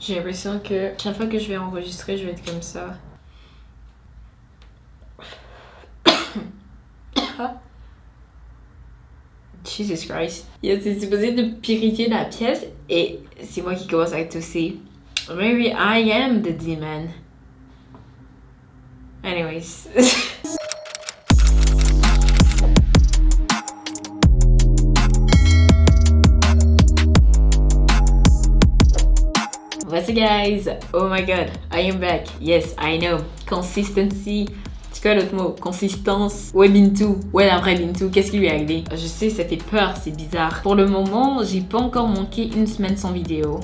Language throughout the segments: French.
J'ai l'impression que chaque fois que je vais enregistrer, je vais être comme ça. Jesus Christ. C'est supposé de purifier la pièce et c'est moi qui commence à tousser. Maybe I am the demon. Anyways. What's up guys? Oh my god, I am back. Yes, I know. Consistency. C'est quoi l'autre mot? Consistance. Ouais, Bintou. Ouais, la vraie Bintou. Qu'est-ce qui lui est arrivé? Je sais, ça fait peur, c'est bizarre. Pour le moment, j'ai pas encore manqué une semaine sans vidéo.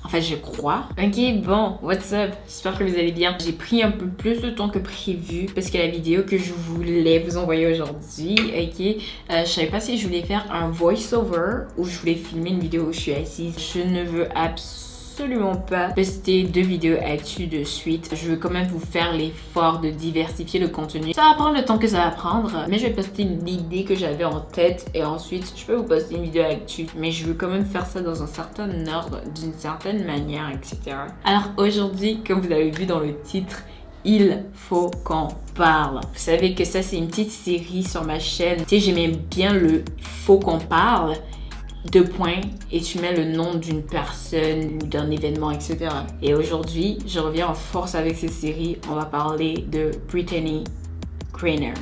Enfin, je crois. Ok, bon, what's up? J'espère que vous allez bien. J'ai pris un peu plus de temps que prévu parce que la vidéo que je voulais vous envoyer aujourd'hui, ok, je savais pas si je voulais faire un voice-over ou je voulais filmer une vidéo où je suis assise. Je ne veux absolument pas poster 2 vidéos actu de suite. Je veux quand même vous faire l'effort de diversifier le contenu. Ça va prendre le temps que ça va prendre, mais je vais poster l'idée que j'avais en tête et ensuite je peux vous poster une vidéo actu. Mais je veux quand même faire ça dans un certain ordre, d'une certaine manière, etc. Alors aujourd'hui, comme vous avez vu dans le titre, il faut qu'on parle. Vous savez que ça c'est une petite série sur ma chaîne. Tu sais, j'aimais bien le faut qu'on parle. 2 points et tu mets le nom d'une personne ou d'un événement, etc. Et aujourd'hui, je reviens en force avec cette série. On va parler de Brittany Griner.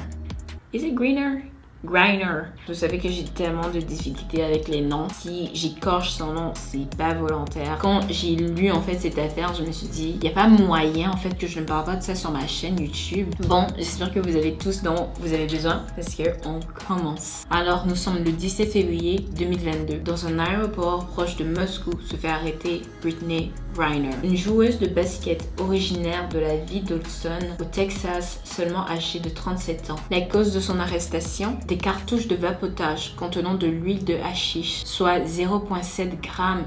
Is it Griner? Griner. Vous savez que j'ai tellement de difficultés avec les noms. Si j'écorche son nom, c'est pas volontaire. Quand j'ai lu en fait cette affaire, je me suis dit, il n'y a pas moyen en fait que je ne parle pas de ça sur ma chaîne YouTube. Bon, j'espère que vous avez tous dont vous avez besoin parce que on commence. Alors, nous sommes le 17 février 2022. Dans un aéroport proche de Moscou se fait arrêter Brittany Griner, une joueuse de basket originaire de la ville d'Olson au Texas, seulement âgée de 37 ans. La cause de son arrestation, des cartouches de vapotage contenant de l'huile de hashish, soit 0,7 g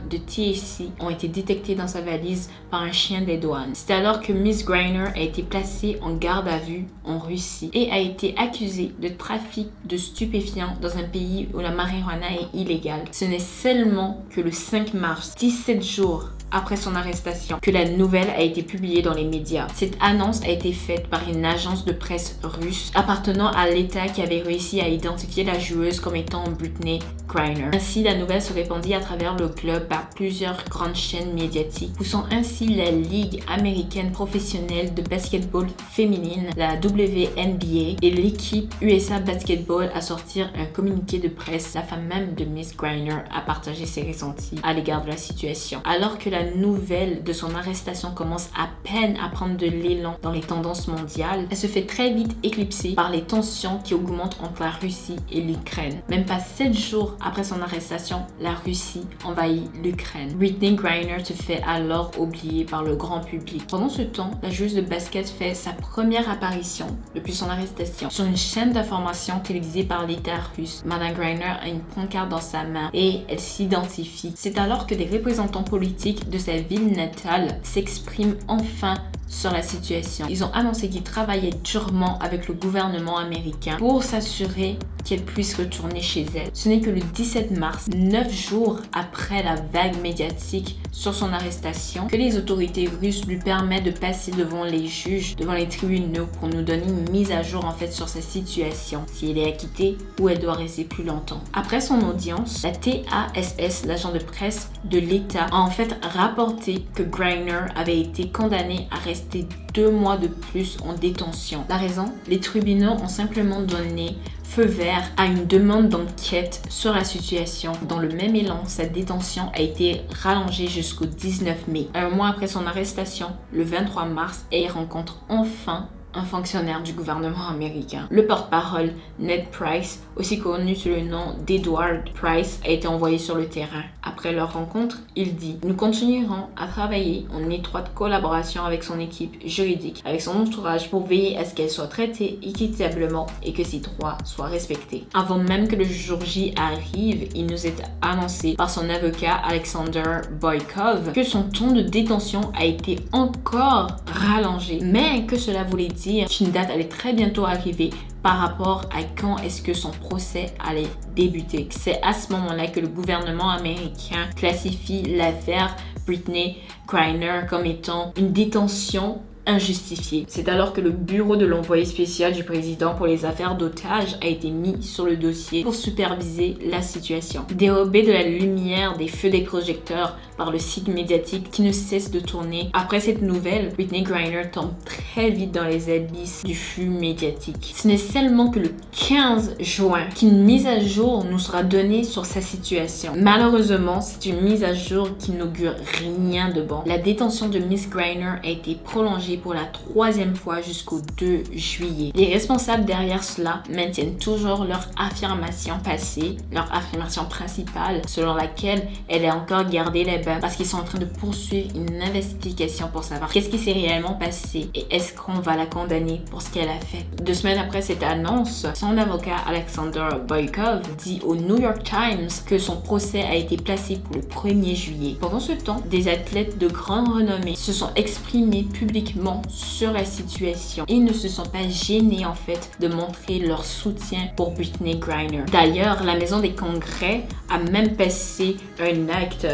de THC, ont été détectés dans sa valise par un chien des douanes. C'est alors que Miss Griner a été placée en garde à vue en Russie et a été accusée de trafic de stupéfiants dans un pays où la marijuana est illégale. Ce n'est seulement que le 5 mars, 17 jours après son arrestation, que la nouvelle a été publiée dans les médias. Cette annonce a été faite par une agence de presse russe appartenant à l'État qui avait réussi à identifier la joueuse comme étant Brittany Griner. Ainsi, la nouvelle se répandit à travers le globe par plusieurs grandes chaînes médiatiques, poussant ainsi la Ligue américaine professionnelle de basketball féminine, la WNBA, et l'équipe USA Basketball à sortir un communiqué de presse. La femme même de Miss Griner a partagé ses ressentis à l'égard de la situation. Alors que la nouvelle de son arrestation commence à peine à prendre de l'élan dans les tendances mondiales, elle se fait très vite éclipser par les tensions qui augmentent entre la Russie et l'Ukraine. Même pas 7 jours après son arrestation, la Russie envahit l'Ukraine. Brittany Griner se fait alors oublier par le grand public. Pendant ce temps, la joueuse de basket fait sa première apparition depuis son arrestation sur une chaîne d'information télévisée par l'État russe. Madame Griner a une pancarte dans sa main et elle s'identifie. C'est alors que des représentants politiques de sa ville natale s'expriment enfin sur la situation. Ils ont annoncé qu'ils travaillaient durement avec le gouvernement américain pour s'assurer qu'elle puisse retourner chez elle. Ce n'est que le 17 mars, 9 jours après la vague médiatique sur son arrestation, que les autorités russes lui permettent de passer devant les juges, devant les tribunaux pour nous donner une mise à jour en fait sur sa situation, si elle est acquittée ou elle doit rester plus longtemps. Après son audience, la TASS, l'agent de presse de l'État, a en fait rapporté que Griner avait été condamné à rester 2 mois de plus en détention. La raison? Les tribunaux ont simplement donné feu vert à une demande d'enquête sur la situation. Dans le même élan, sa détention a été rallongée jusqu'au 19 mai. Un mois après son arrestation, le 23 mars, elle rencontre enfin un fonctionnaire du gouvernement américain. Le porte-parole, Ned Price, aussi connu sous le nom d'Edward Price, a été envoyé sur le terrain. Après leur rencontre, il dit « Nous continuerons à travailler en étroite collaboration avec son équipe juridique, avec son entourage pour veiller à ce qu'elle soit traitée équitablement et que ses droits soient respectés. » Avant même que le jour J arrive, il nous est annoncé par son avocat Alexander Boykov que son temps de détention a été encore rallongé, mais que cela voulait dire dire qu'une date allait très bientôt arriver par rapport à quand est-ce que son procès allait débuter. C'est à ce moment-là que le gouvernement américain classifie l'affaire Brittney Griner comme étant une détention injustifiée. C'est alors que le bureau de l'envoyé spécial du président pour les affaires d'otages a été mis sur le dossier pour superviser la situation. Dérobé de la lumière des feux des projecteurs par le cycle médiatique qui ne cesse de tourner, après cette nouvelle, Brittney Griner tombe très vite dans les abysses du flux médiatique. Ce n'est seulement que le 15 juin qu'une mise à jour nous sera donnée sur sa situation. Malheureusement, c'est une mise à jour qui n'augure rien de bon. La détention de Miss Griner a été prolongée pour la 3e fois jusqu'au 2 juillet. Les responsables derrière cela maintiennent toujours leur affirmation passée, leur affirmation principale, selon laquelle elle a encore gardé les bains parce qu'ils sont en train de poursuivre une investigation pour savoir qu'est-ce qui s'est réellement passé et est-ce qu'on va la condamner pour ce qu'elle a fait. 2 semaines après cette annonce, son avocat Alexander Boykov dit au New York Times que son procès a été placé pour le 1er juillet. Pendant ce temps, des athlètes de grande renommée se sont exprimés publiquement sur la situation et ne se sont pas gênés en fait de montrer leur soutien pour Brittney Griner. D'ailleurs, la Maison des Congrès a même passé un acte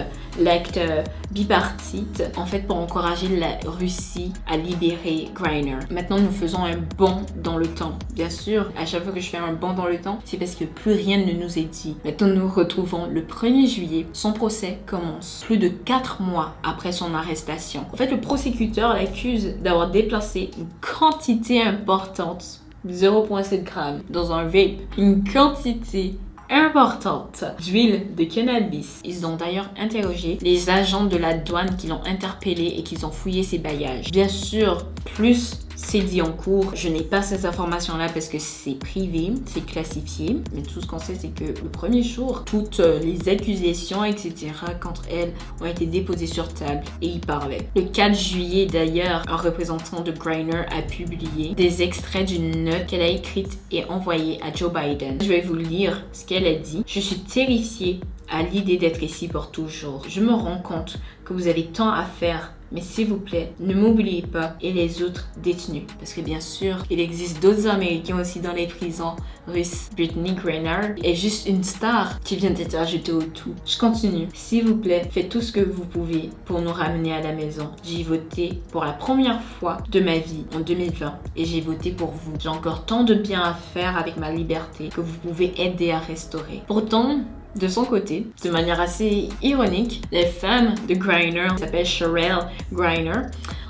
bipartite en fait pour encourager la Russie à libérer Griner. Maintenant, nous faisons un bond dans le temps. Bien sûr, à chaque fois que je fais un bond dans le temps, c'est parce que plus rien ne nous est dit. Maintenant, nous retrouvons le 1er juillet. Son procès commence plus de 4 mois après son arrestation. En fait, le prosécuteur l'accuse d'avoir déplacé une quantité importante, 0,7 grammes, dans un vape. Une quantité importante d'huile de cannabis. Ils ont d'ailleurs interrogé les agents de la douane qui l'ont interpellé et qui ont fouillé ses bagages. Bien sûr, plus c'est dit en cours. Je n'ai pas ces informations-là parce que c'est privé, c'est classifié. Mais tout ce qu'on sait, c'est que le 1er jour, toutes les accusations, etc., contre elle, ont été déposées sur table et y parlaient. Le 4 juillet, d'ailleurs, un représentant de Griner a publié des extraits d'une note qu'elle a écrite et envoyée à Joe Biden. Je vais vous lire ce qu'elle a dit. « Je suis terrifiée à l'idée d'être ici pour toujours. Je me rends compte que vous avez tant à faire. Mais s'il vous plaît, ne m'oubliez pas et les autres détenus. » Parce que bien sûr, il existe d'autres Américains aussi dans les prisons russes. Brittney Griner est juste une star qui vient d'être ajoutée au tout. Je continue. S'il vous plaît, faites tout ce que vous pouvez pour nous ramener à la maison. J'ai voté pour la première fois de ma vie en 2020 et j'ai voté pour vous. J'ai encore tant de bien à faire avec ma liberté que vous pouvez aider à restaurer. Pourtant, de son côté, de manière assez ironique, la femme de Griner s'appelle Cherelle Griner.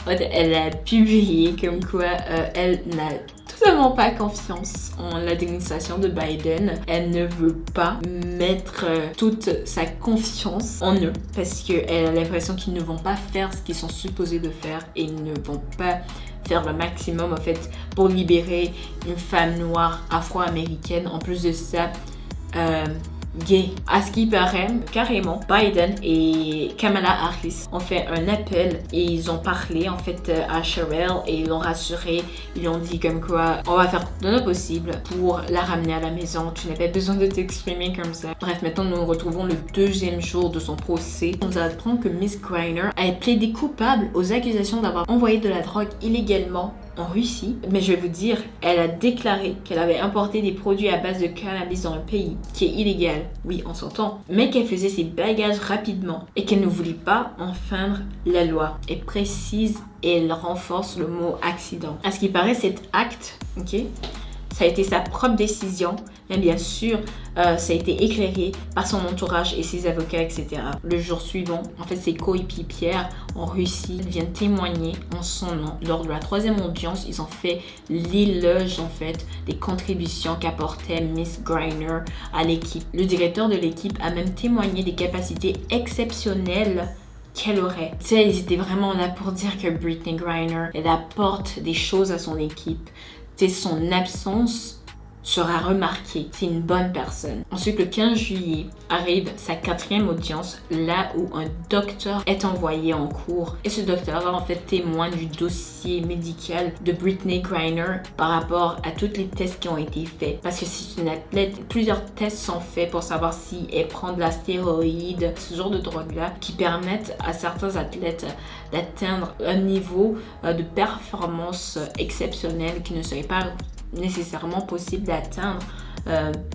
En fait, elle a publié comme quoi elle n'a totalement pas confiance en l'administration de Biden. Elle ne veut pas mettre toute sa confiance en eux parce qu'elle a l'impression qu'ils ne vont pas faire ce qu'ils sont supposés de faire et ils ne vont pas faire le maximum en fait pour libérer une femme noire afro-américaine. En plus de ça, gay. À ce qui paraît, carrément, Biden et Kamala Harris ont fait un appel et ils ont parlé en fait à Cherelle et ils l'ont rassurée. Ils ont dit comme quoi on va faire de notre possible pour la ramener à la maison. Tu n'as pas besoin de t'exprimer comme ça. Bref, maintenant nous nous retrouvons le 2e jour de son procès. On nous apprend que Miss Griner a plaidé coupable aux accusations d'avoir envoyé de la drogue illégalement en Russie. Mais je vais vous dire, elle a déclaré qu'elle avait importé des produits à base de cannabis dans un pays qui est illégal, oui on s'entend, mais qu'elle faisait ses bagages rapidement et qu'elle ne voulait pas enfreindre la loi. Elle précise et elle renforce le mot accident. À ce qui paraît, cet acte, ok, ça a été sa propre décision, mais bien sûr, ça a été éclairé par son entourage et ses avocats, etc. Le jour suivant, en fait, ses coéquipières en Russie viennent témoigner en son nom. Lors de la 3e audience, ils ont fait l'éloge, en fait, des contributions qu'apportait Miss Griner à l'équipe. Le directeur de l'équipe a même témoigné des capacités exceptionnelles qu'elle aurait. Tu sais, ils étaient vraiment là pour dire que Brittney Griner, elle apporte des choses à son équipe. C'est son absence sera remarqué. C'est une bonne personne. Ensuite, le 15 juillet arrive sa 4e audience, là où un docteur est envoyé en cours. Et ce docteur va en fait témoin du dossier médical de Brittney Griner par rapport à tous les tests qui ont été faits. Parce que c'est une athlète, plusieurs tests sont faits pour savoir si elle prend de la stéroïde, ce genre de drogue-là, qui permettent à certains athlètes d'atteindre un niveau de performance exceptionnel qui ne serait pas nécessairement possible d'atteindre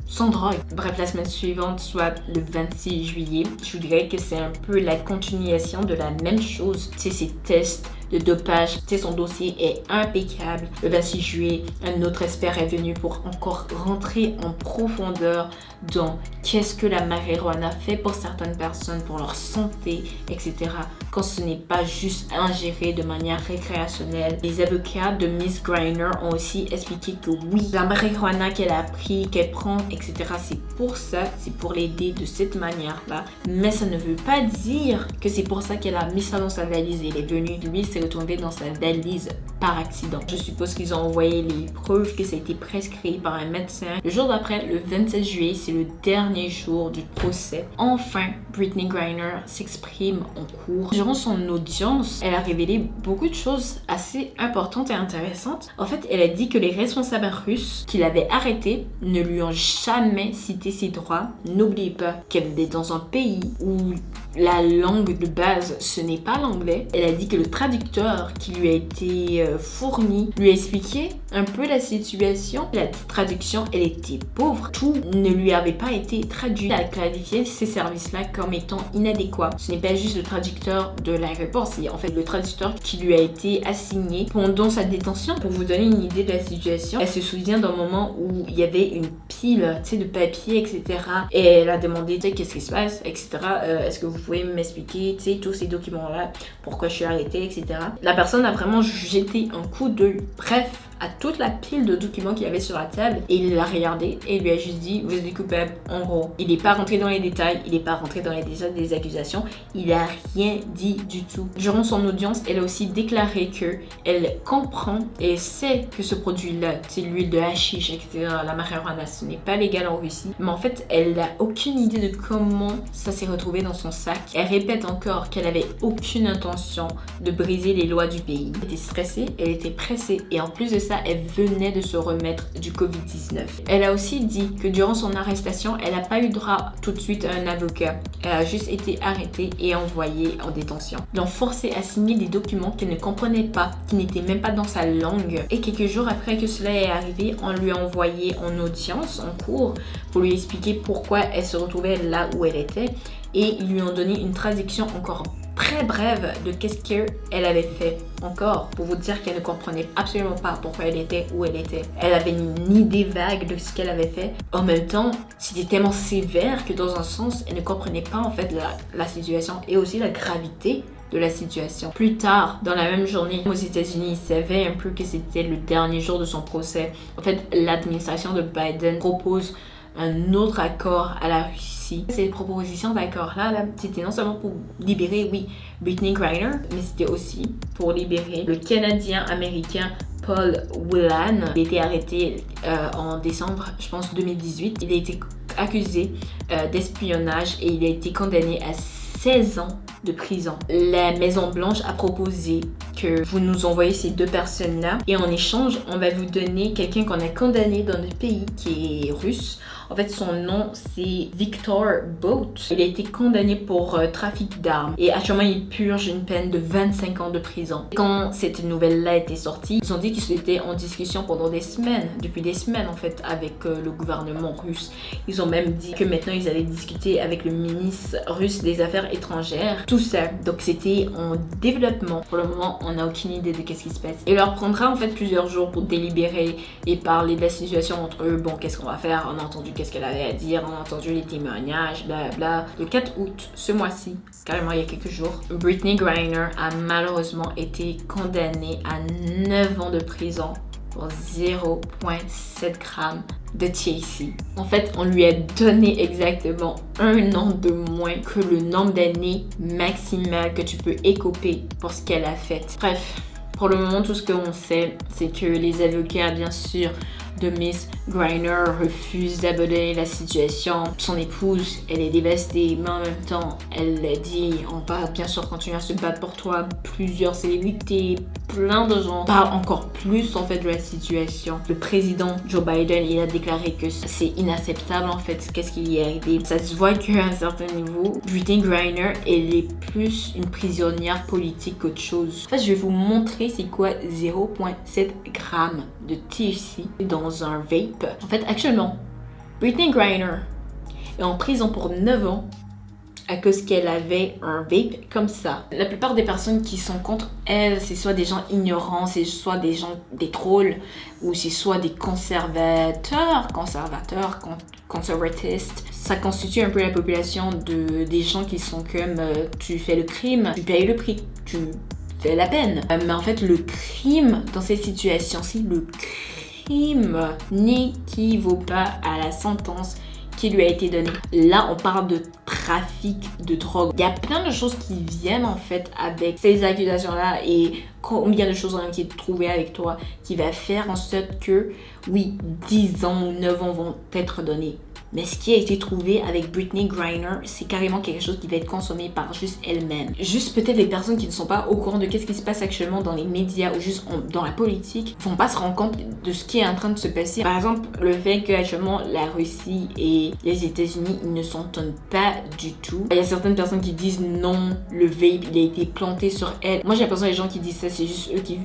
sans drogue. Bref, la semaine suivante, soit le 26 juillet, je vous dirais que c'est un peu la continuation de la même chose. C'est ces tests de dopage, son dossier est impeccable. Le 26 juillet, un autre expert est venu pour encore rentrer en profondeur dans qu'est-ce que la marijuana fait pour certaines personnes, pour leur santé, etc. Quand ce n'est pas juste ingéré de manière récréationnelle. Les avocats de Miss Griner ont aussi expliqué que oui, la marijuana qu'elle a pris, qu'elle prend, etc. c'est pour ça, c'est pour l'aider de cette manière-là. Mais ça ne veut pas dire que c'est pour ça qu'elle a mis ça dans sa valise. Elle est venue, lui, s'est retombé dans sa valise par accident. Je suppose qu'ils ont envoyé les preuves que ça a été prescrit par un médecin. Le jour d'après, le 27 juillet, c'est le dernier jour du procès. Enfin, Brittney Griner s'exprime en cours. Durant son audience, elle a révélé beaucoup de choses assez importantes et intéressantes. En fait, elle a dit que les responsables russes qui l'avaient arrêtée ne lui ont jamais cité ses droits. N'oubliez pas qu'elle est dans un pays où la langue de base, ce n'est pas l'anglais. Elle a dit que le traducteur qui lui a été fourni lui a expliqué un peu la situation. La traduction, elle était pauvre. Tout ne lui avait pas été traduit. Elle a qualifié ces services-là comme étant inadéquats. Ce n'est pas juste le traducteur de l'aéroport, c'est en fait le traducteur qui lui a été assigné pendant sa détention. Pour vous donner une idée de la situation, elle se souvient d'un moment où il y avait une pile, de papier, etc. Et elle a demandé, qu'est-ce qui se passe, etc. Est-ce que vous pouvez m'expliquer, tous ces documents-là, pourquoi je suis arrêtée, etc. La personne a vraiment jeté un coup d'œil, bref, à toute la pile de documents qu'il y avait sur la table et il l'a regardé et il lui a juste dit vous êtes coupable, en gros. Il n'est pas rentré dans les détails, il n'est pas rentré dans les détails des accusations, il a rien dit du tout. Durant son audience, elle a aussi déclaré que elle comprend et sait que ce produit-là, l'huile de hashish, etc., la marijuana, ce n'est pas légal en Russie, mais en fait, elle n'a aucune idée de comment ça s'est retrouvé dans son sac. Elle répète encore qu'elle avait aucune intention de briser les lois du pays. Elle était stressée, elle était pressée et en plus de ça, elle venait de se remettre du Covid-19. Elle a aussi dit que durant son arrestation, elle n'a pas eu droit tout de suite à un avocat. Elle a juste été arrêtée et envoyée en détention. Donc forcée à signer des documents qu'elle ne comprenait pas, qui n'étaient même pas dans sa langue. Et quelques jours après que cela est arrivé, on lui a envoyé en audience, en cours, pour lui expliquer pourquoi elle se retrouvait là où elle était. Et ils lui ont donné une traduction encore très brève de qu'est-ce qu'elle avait fait. Encore, pour vous dire qu'elle ne comprenait absolument pas pourquoi elle était où elle était. Elle avait une idée vague de ce qu'elle avait fait. En même temps, c'était tellement sévère que dans un sens, elle ne comprenait pas en fait la situation et aussi la gravité de la situation. Plus tard, dans la même journée, aux États-Unis, ils savaient un peu que c'était le dernier jour de son procès. En fait, l'administration de Biden propose un autre accord à la Russie. Ces propositions d'accord-là, c'était non seulement pour libérer, oui, Brittney Griner, mais c'était aussi pour libérer le Canadien-Américain Paul Whelan. Il a été arrêté en décembre, je pense, 2018. Il a été accusé d'espionnage et il a été condamné à 16 ans de prison. La Maison-Blanche a proposé que vous nous envoyez ces deux personnes-là et en échange, on va vous donner quelqu'un qu'on a condamné dans le pays qui est russe. En fait, son nom, c'est Victor Bout. Il a été condamné pour trafic d'armes et actuellement, il purge une peine de 25 ans de prison. Quand cette nouvelle-là était sortie, ils ont dit qu'ils étaient en discussion pendant des semaines, depuis des semaines en fait, avec le gouvernement russe. Ils ont même dit que maintenant, ils allaient discuter avec le ministre russe des Affaires étrangères. Tout ça. Donc, c'était en développement. Pour le moment, on n'a aucune idée de qu'est-ce qui se passe. Il leur prendra en fait plusieurs jours pour délibérer et parler de la situation entre eux. Bon, qu'est-ce qu'on va faire? On a entendu qu'est-ce qu'elle avait à dire, on a entendu les témoignages, blablabla. Le 4 août, ce mois-ci, carrément il y a quelques jours, Brittney Griner a malheureusement été condamnée à 9 ans de prison pour 0,7 grammes de THC. En fait, on lui a donné exactement 1 an de moins que le nombre d'années maximal que tu peux écoper pour ce qu'elle a fait. Bref, pour le moment, tout ce qu'on sait, c'est que les avocats, bien sûr, de Miss Griner refuse d'abandonner la situation. Son épouse, elle est dévastée, mais en même temps, elle dit on va bien sûr continuer à se battre pour toi. Plusieurs célébrités, plein de gens parlent encore plus en fait de la situation. Le président Joe Biden, il a déclaré que c'est inacceptable en fait. Qu'est-ce qui y est arrivé? Ça se voit qu'à un certain niveau, Brittney Griner, elle est plus une prisonnière politique qu'autre chose. En fait, je vais vous montrer c'est quoi 0,7 grammes de THC dans un vape. En fait, actuellement, Brittney Griner est en prison pour 9 ans à cause qu'elle avait un vape comme ça. La plupart des personnes qui sont contre elle, c'est soit des gens ignorants, c'est soit des gens, des trolls, ou c'est soit des conservatistes. Ça constitue un peu la population des gens qui sont comme tu fais le crime, tu payes le prix, tu fais la peine. Mais en fait, le crime dans cette situation-ci, le crime n'équivaut pas à la sentence qui lui a été donnée. Là, on parle de trafic de drogue. Il y a plein de choses qui viennent en fait avec ces accusations-là et combien de choses ont été trouvées avec toi qui va faire en sorte que, oui, 10 ans ou 9 ans vont être donnés. Mais ce qui a été trouvé avec Brittney Griner, c'est carrément quelque chose qui va être consommé par juste elle-même. Juste peut-être les personnes qui ne sont pas au courant de qu'est-ce qui se passe actuellement dans les médias ou juste dans la politique vont pas se rendre compte de ce qui est en train de se passer. Par exemple, le fait qu'actuellement la Russie et les États-Unis ils ne s'entendent pas du tout. Il y a certaines personnes qui disent non, le vape il a été planté sur elle. Moi j'ai l'impression que les gens qui disent ça, c'est juste eux qui,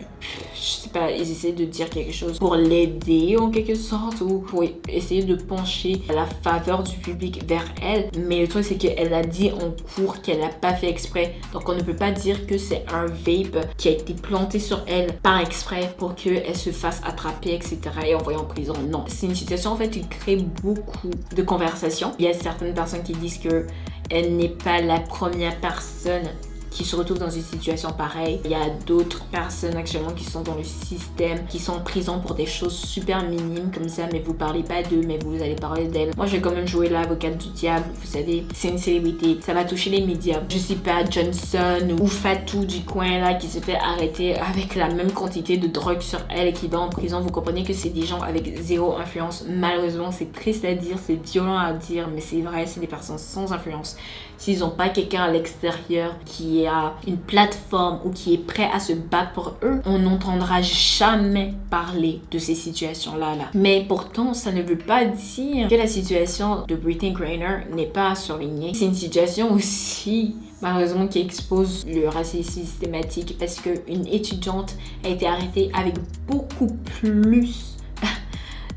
je sais pas, ils essaient de dire quelque chose pour l'aider en quelque sorte ou pour essayer de pencher la faveur du public vers elle, mais le truc c'est qu'elle a dit en cours qu'elle n'a pas fait exprès, donc on ne peut pas dire que c'est un vape qui a été planté sur elle par exprès pour qu'elle se fasse attraper etc et envoyer en prison. Non, c'est une situation en fait qui crée beaucoup de conversations. Il y a certaines personnes qui disent que elle n'est pas la première personne qui se retrouvent dans une situation pareille. Il y a d'autres personnes actuellement qui sont dans le système, qui sont en prison pour des choses super minimes comme ça, mais vous parlez pas d'eux, mais vous allez parler d'elles. Moi, je vais quand même jouer l'avocate du diable, vous savez, c'est une célébrité, ça va toucher les médias. Je sais pas, Johnson ou Fatou du coin là, qui se fait arrêter avec la même quantité de drogue sur elle et qui va en prison. Vous comprenez que c'est des gens avec zéro influence. Malheureusement, c'est triste à dire, c'est violent à dire, mais c'est vrai, c'est des personnes sans influence. S'ils n'ont pas quelqu'un à l'extérieur qui a une plateforme ou qui est prêt à se battre pour eux, on n'entendra jamais parler de ces situations-là. Mais pourtant, ça ne veut pas dire que la situation de Brittney Griner n'est pas surlignée. C'est une situation aussi malheureusement qui expose le racisme systématique parce qu'une étudiante a été arrêtée avec beaucoup plus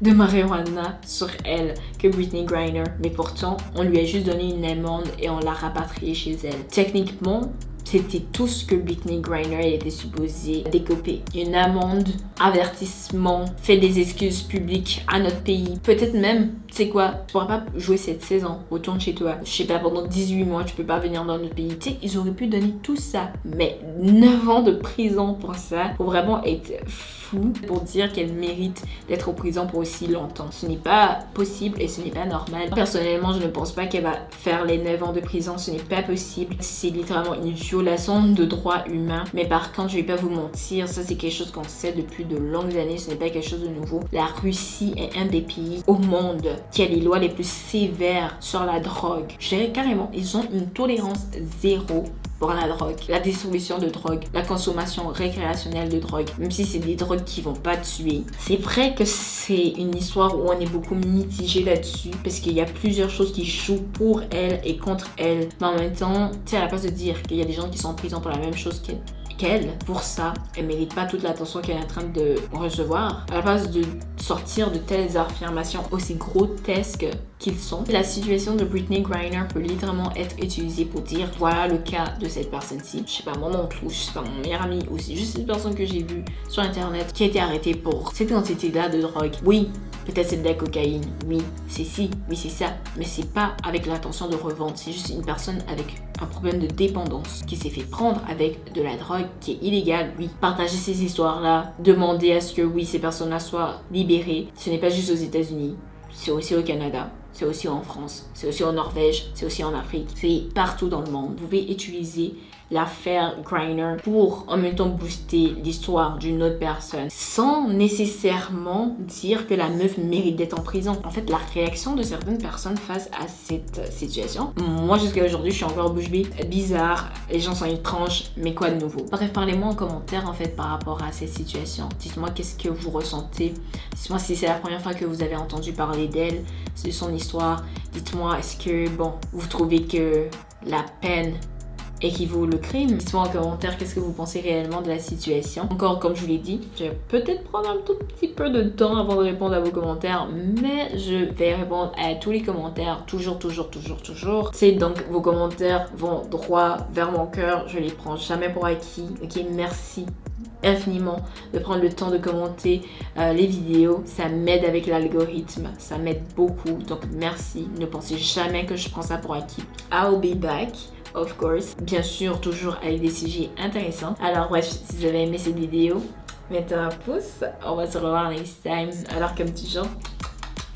de marijuana sur elle que Brittney Griner, mais pourtant on lui a juste donné une amende et on l'a rapatriée chez elle. Techniquement, c'était tout ce que Brittney Griner était supposée décoper. Une amende, avertissement, fait des excuses publiques à notre pays. Peut-être même, tu sais quoi, tu pourras pas jouer cette saison, retourne chez toi. Je sais pas, pendant 18 mois, tu peux pas venir dans notre pays. Tu sais, ils auraient pu donner tout ça. Mais 9 ans de prison pour ça, pour vraiment être fou, pour dire qu'elle mérite d'être en prison pour aussi longtemps. Ce n'est pas possible et ce n'est pas normal. Personnellement, je ne pense pas qu'elle va faire les 9 ans de prison. Ce n'est pas possible. C'est littéralement une violation de droits humains. Mais par contre, je vais pas vous mentir, ça c'est quelque chose qu'on sait depuis de longues années. Ce n'est pas quelque chose de nouveau. La Russie est un des pays au monde qui a les lois les plus sévères sur la drogue. Je dirais carrément, ils ont une tolérance zéro pour la drogue, la distribution de drogue, la consommation récréationnelle de drogue, même si c'est des drogues qui vont pas tuer. C'est vrai que c'est une histoire où on est beaucoup mitigé là-dessus parce qu'il y a plusieurs choses qui jouent pour elle et contre elle. Mais en même temps, tu sais, à la place de dire qu'il y a des gens qui sont en prison pour la même chose qu'elle, pour ça, elle mérite pas toute l'attention qu'elle est en train de recevoir. À la place de sortir de telles affirmations aussi grotesques qu'ils sont, la situation de Brittney Griner peut littéralement être utilisée pour dire voilà le cas de cette personne-ci. Je sais pas, mon oncle ou je sais pas, mon meilleur ami aussi, juste une personne que j'ai vue sur internet qui a été arrêtée pour cette quantité-là de drogue. Oui, peut-être c'est de la cocaïne, oui, c'est ci, oui, c'est ça, mais c'est pas avec l'intention de revendre, c'est juste une personne avec un problème de dépendance qui s'est fait prendre avec de la drogue qui est illégale, oui. Partager ces histoires-là, demander à ce que, oui, ces personnes-là soient libérées, ce n'est pas juste aux États-Unis, c'est aussi au Canada, c'est aussi en France, c'est aussi en Norvège, c'est aussi en Afrique, c'est partout dans le monde. Vous pouvez utiliser la faire Grindr pour en même temps booster l'histoire d'une autre personne sans nécessairement dire que la meuf mérite d'être en prison. En fait, la réaction de certaines personnes face à cette situation, moi jusqu'à aujourd'hui je suis encore bouche bée, bizarre, les gens sont étranges, mais quoi de nouveau? Bref, parlez-moi en commentaire en fait par rapport à cette situation. Dites-moi qu'est-ce que vous ressentez, dites-moi si c'est la première fois que vous avez entendu parler d'elle, de son histoire. Dites-moi, est-ce que bon, vous trouvez que la peine équivaut le crime? Dites-moi en commentaire qu'est-ce que vous pensez réellement de la situation. Encore, comme je vous l'ai dit, je vais peut-être prendre un tout petit peu de temps avant de répondre à vos commentaires, mais je vais répondre à tous les commentaires, toujours. C'est donc, vos commentaires vont droit vers mon cœur, je les prends jamais pour acquis. Ok, merci infiniment de prendre le temps de commenter les vidéos, ça m'aide avec l'algorithme, ça m'aide beaucoup, donc merci. Ne pensez jamais que je prends ça pour acquis. I'll be back, of course, bien sûr, toujours avec des sujets intéressants. Alors bref, si vous avez aimé cette vidéo, mettez un pouce, on va se revoir next time. Alors comme toujours,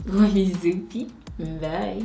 gros bisous, bye.